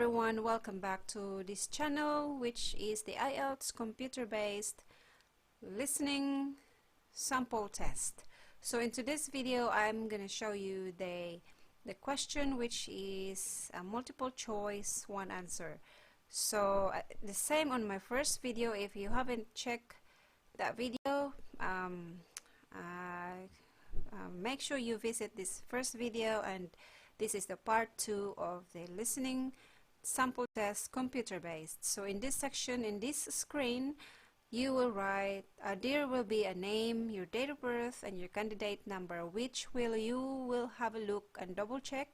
everyone, welcome back to this channel, which is the IELTS computer-based listening sample test. So in today's video I'm going to show you the question, which is a multiple choice one answer. So the same on my first video. If you haven't checked that video, make sure you visit this first video, and this is the part 2 of the listening sample test computer based. So in this section, in this screen, you will write, there will be a name, your date of birth, and your candidate number, which you will have a look and double check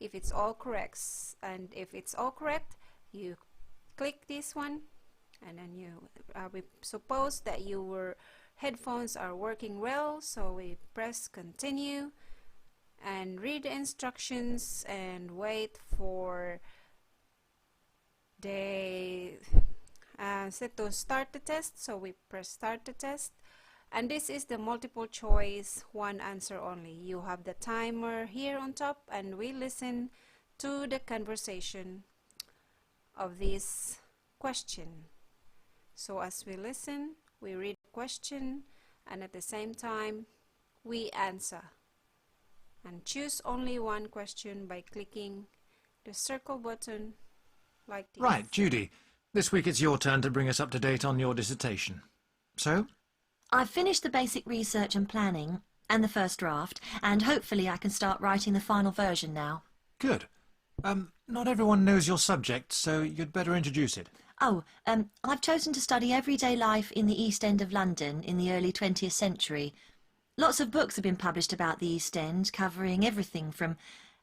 if it's all correct. And if it's all correct, you click this one, and then we suppose that your headphones are working well, so we press continue and read the instructions and wait for the set to start the test. So we press start the test, and this is the multiple choice one answer only. You have the timer here on top, and we listen to the conversation of this question. So as we listen, we read the question, and at the same time we answer, and choose only one question by clicking the circle button like this. Right, Judy, this week it's your turn to bring us up to date on your dissertation. So? I've finished the basic research and planning and the first draft, and hopefully I can start writing the final version now. Good. Not everyone knows your subject, so you'd better introduce it. I've chosen to study everyday life in the East End of London in the early 20th century. Lots of books have been published about the East End, covering everything from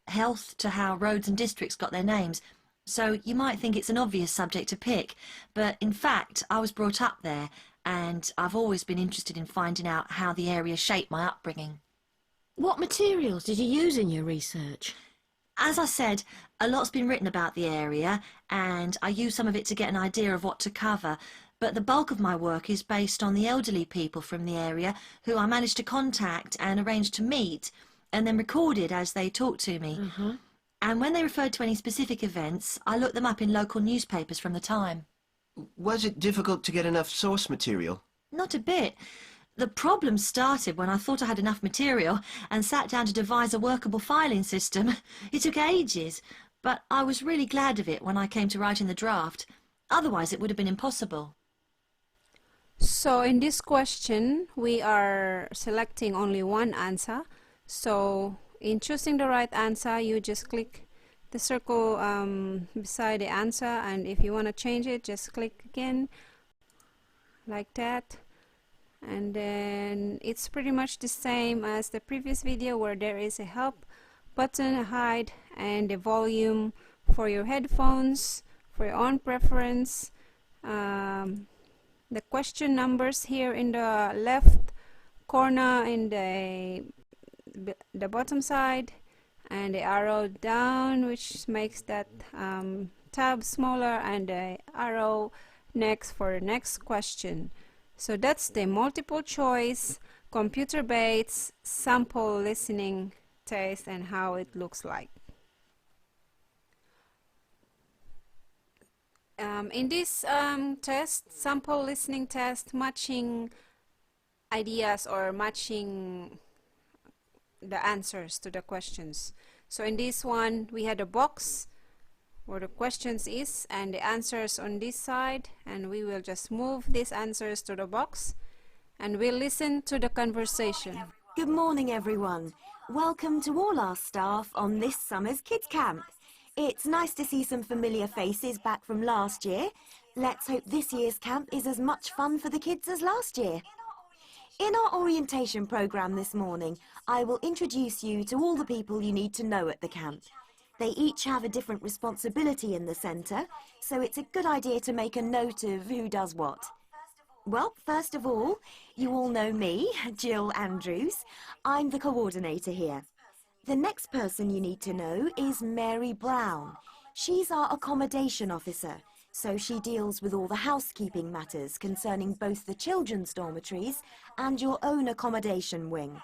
health to how roads and districts got their names. So you might think it's an obvious subject to pick, but in fact I was brought up there, and I've always been interested in finding out how the area shaped my upbringing. What materials did you use in your research? As I said, a lot's been written about the area, and I use some of it to get an idea of what to cover, but the bulk of my work is based on the elderly people from the area who I managed to contact and arrange to meet, and then recorded as they talked to me. And when they referred to any specific events, I looked them up in local newspapers from the time. Was it difficult to get enough source material? Not a bit. The problem started when I thought I had enough material and sat down to devise a workable filing system. It took ages, but I was really glad of it when I came to writing the draft. Otherwise it would have been impossible. So in this question, we are selecting only one answer. So in choosing the right answer, you just click the circle beside the answer, and if you want to change it, just click again like that. And then it's pretty much the same as the previous video, where there is a help button, a hide, and the volume for your headphones for your own preference. The question numbers here in the left corner in the bottom side, and the arrow down, which makes that tab smaller, and the arrow next for the next question. So that's the multiple choice computer based sample listening test and how it looks like. In this sample listening test, matching ideas or matching the answers to the questions. So in this one, we had a box where the questions is and the answers on this side, and we will just move these answers to the box and we'll listen to the conversation. Good morning, everyone. Welcome to all our staff on this summer's kids camp. It's nice to see some familiar faces back from last year. Let's hope this year's camp is as much fun for the kids as last year. In our orientation program this morning, I will introduce you to all the people you need to know at the camp. They each have a different responsibility in the centre, so it's a good idea to make a note of who does what. Well, first of all, you all know me, Jill Andrews. I'm the coordinator here. The next person you need to know is Mary Brown. She's our accommodation officer, so she deals with all the housekeeping matters concerning both the children's dormitories and your own accommodation wing.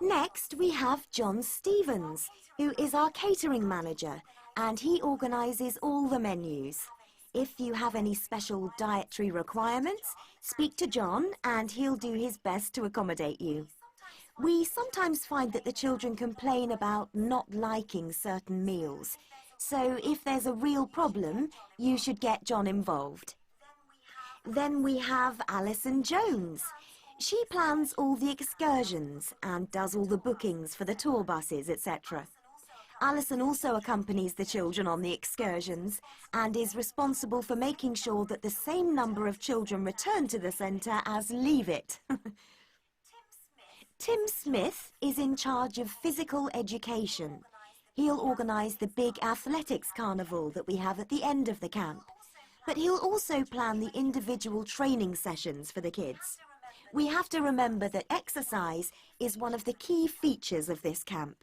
Next, we have John Stevens, who is our catering manager, and he organises all the menus. If you have any special dietary requirements, speak to John and he'll do his best to accommodate you. We sometimes find that the children complain about not liking certain meals, so if there's a real problem, you should get John involved. Then we have Alison Jones. She plans all the excursions and does all the bookings for the tour buses, etc. Alison also accompanies the children on the excursions and is responsible for making sure that the same number of children return to the centre as leave it. Tim Smith is in charge of physical education. He'll organise the big athletics carnival that we have at the end of the camp, but he'll also plan the individual training sessions for the kids. We have to remember that exercise is one of the key features of this camp.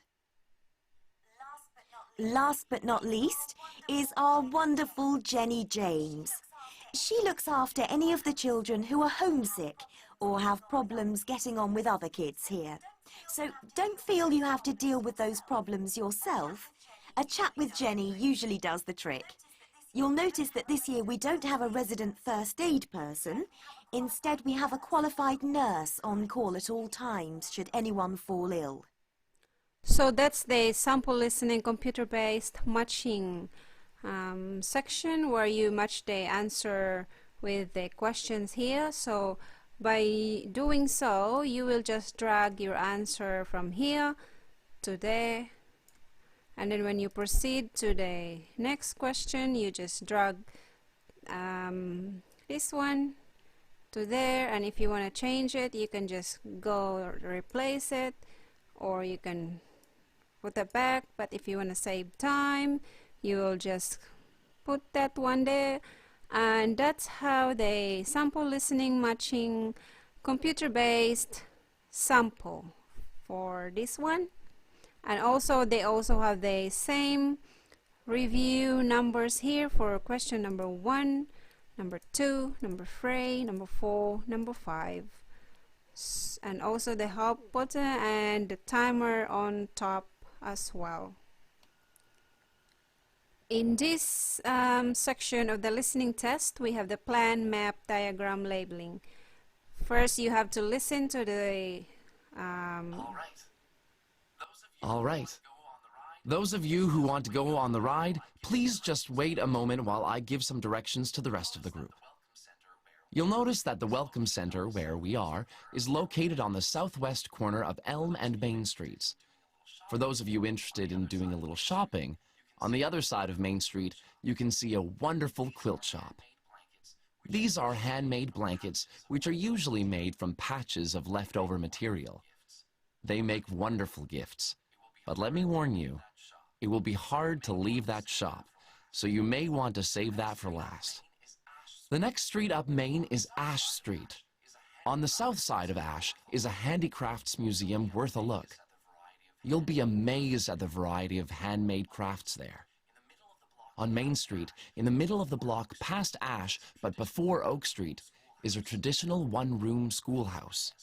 Last but not least is our wonderful Jenny James. She looks after any of the children who are homesick or have problems getting on with other kids here. So don't feel you have to deal with those problems yourself. A chat with Jenny usually does the trick. You'll notice that this year we don't have a resident first aid person. Instead, we have a qualified nurse on call at all times should anyone fall ill. So that's the sample listening computer-based matching section where you match the answer with the questions here. So by doing so, you will just drag your answer from here to there, and then when you proceed to the next question, you just drag this one to there, and if you want to change it, you can just go replace it, or you can put it back. But if you want to save time, you will just put that one there. And that's how the sample listening matching computer-based sample for this one. And also they also have the same review numbers here for question number 1, number 2, number 3, number 4, number 5, and also the help button and the timer on top as well. In this section of the listening test, we have the plan, map, diagram, labeling. First, you have to listen to the All right. Those of you who want to go on the ride, please just wait a moment while I give some directions to the rest of the group. You'll notice that the Welcome Center, where we are, is located on the southwest corner of Elm and Main Streets. For those of you interested in doing a little shopping, on the other side of Main Street, you can see a wonderful quilt shop. These are handmade blankets, which are usually made from patches of leftover material. They make wonderful gifts, but let me warn you, it will be hard to leave that shop, so you may want to save that for last. The next street up Main is Ash Street. On the south side of Ash is a handicrafts museum worth a look. You'll be amazed at the variety of handmade crafts there. On Main Street, in the middle of the block past Ash, but before Oak Street, is a traditional one-room schoolhouse.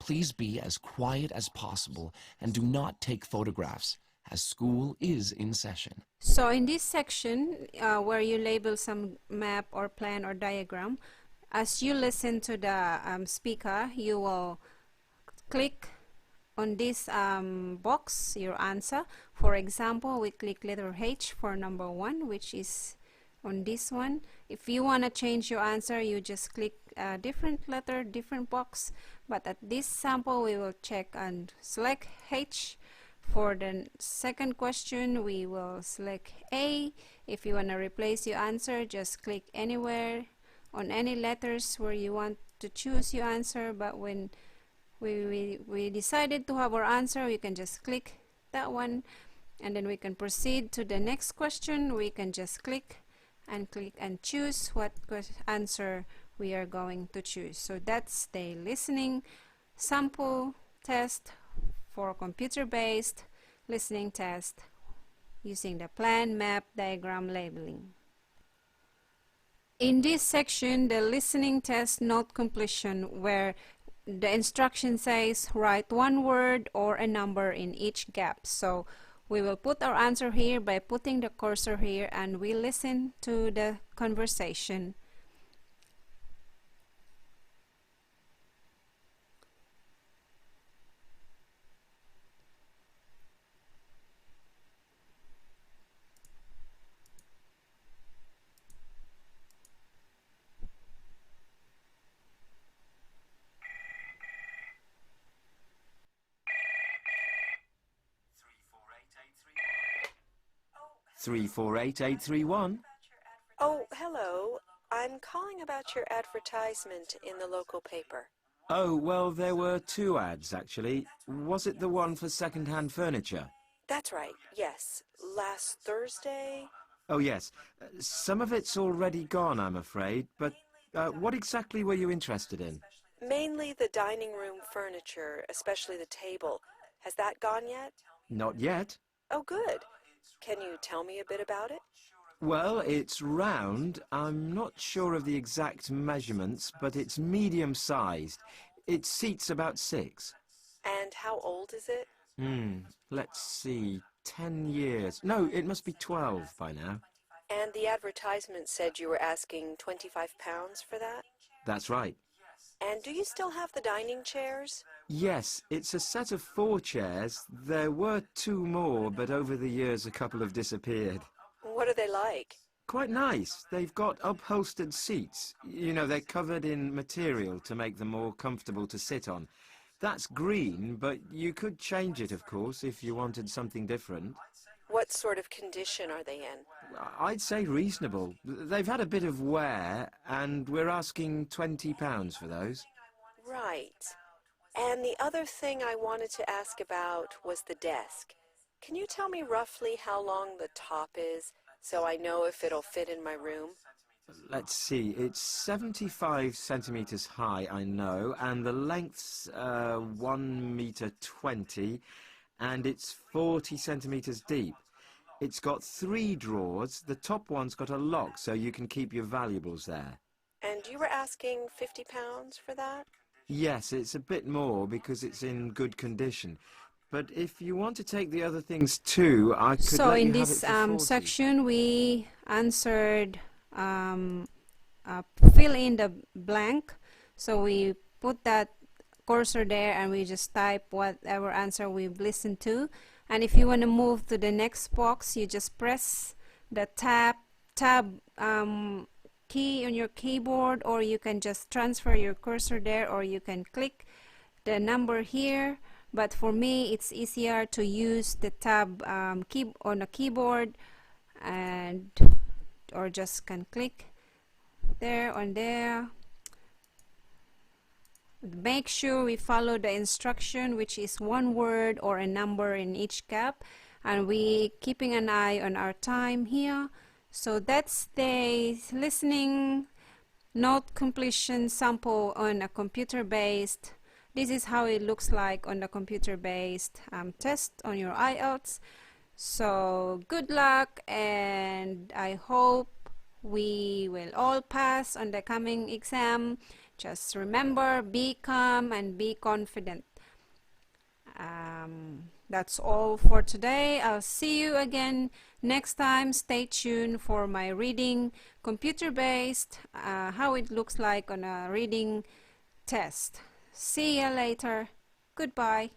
Please be as quiet as possible and do not take photographs, as school is in session. So in this section, where you label some map or plan or diagram, as you listen to the speaker, you will click on this box, your answer. For example, we click letter H for number 1, which is on this one. If you want to change your answer, you just click a different letter, different box. But at this sample, we will check and select H. For the second question, we will select A. If you want to replace your answer, just click anywhere on any letters where you want to choose your answer. But when we decided to have our answer, we can just click that one, and then we can proceed to the next question. We can just click and choose what answer we are going to choose. So that's the listening sample test for computer-based listening test using the plan, map, diagram, labeling. In this section, the listening test note completion, where the instruction says write one word or a number in each gap. So We will put our answer here by putting the cursor here, and we listen to the conversation. Three four eight eight three one. Oh, hello. I'm calling about your advertisement in the local paper. Oh, well, there were two ads, actually. Was it the one for second-hand furniture? That's right, yes. Last Thursday? Oh, yes. Some of it's already gone, I'm afraid, but what exactly were you interested in? Mainly the dining room furniture, especially the table. Has that gone yet? Not yet. Oh, good. Can you tell me a bit about it? Well, it's round. I'm not sure of the exact measurements, but it's medium-sized. It seats about 6. And how old is it? Let's see. 10 years. No, it must be 12 by now. And the advertisement said you were asking £25 for that? That's right. And do you still have the dining chairs? Yes, it's a set of 4 chairs. There were 2 more, but over the years a couple have disappeared. What are they like? Quite nice. They've got upholstered seats. You know, they're covered in material to make them more comfortable to sit on. That's green, but you could change it, of course, if you wanted something different. What sort of condition are they in? I'd say reasonable. They've had a bit of wear, and we're asking £20 for those. Right. And the other thing I wanted to ask about was the desk. Can you tell me roughly how long the top is, so I know if it'll fit in my room? Let's see, it's 75 centimetres high, I know, and the length's 1 metre 20, and it's 40 centimetres deep. It's got 3 drawers. The top one's got a lock, so you can keep your valuables there. And you were asking £50 for that? Yes, it's a bit more because it's in good condition. But if you want to take the other things too, I could So let in you have this it for 40. section, we answered fill in the blank. So we put that cursor there and we just type whatever answer we've listened to. And if you want to move to the next box, you just press the tab key on your keyboard, or you can just transfer your cursor there, or you can click the number here. But for me, it's easier to use the tab key on a keyboard, and or just can click there on there. Make sure we follow the instruction, which is 1 word or a number in each gap, and we keeping an eye on our time here. So that's the listening note completion sample on a computer-based. This is how it looks like on the computer-based test on your IELTS. So good luck, and I hope we will all pass on the coming exam. Just remember, be calm and be confident. That's all for today. I'll see you again next time. Stay tuned for my reading computer-based, how it looks like on a reading test. See you later. Goodbye.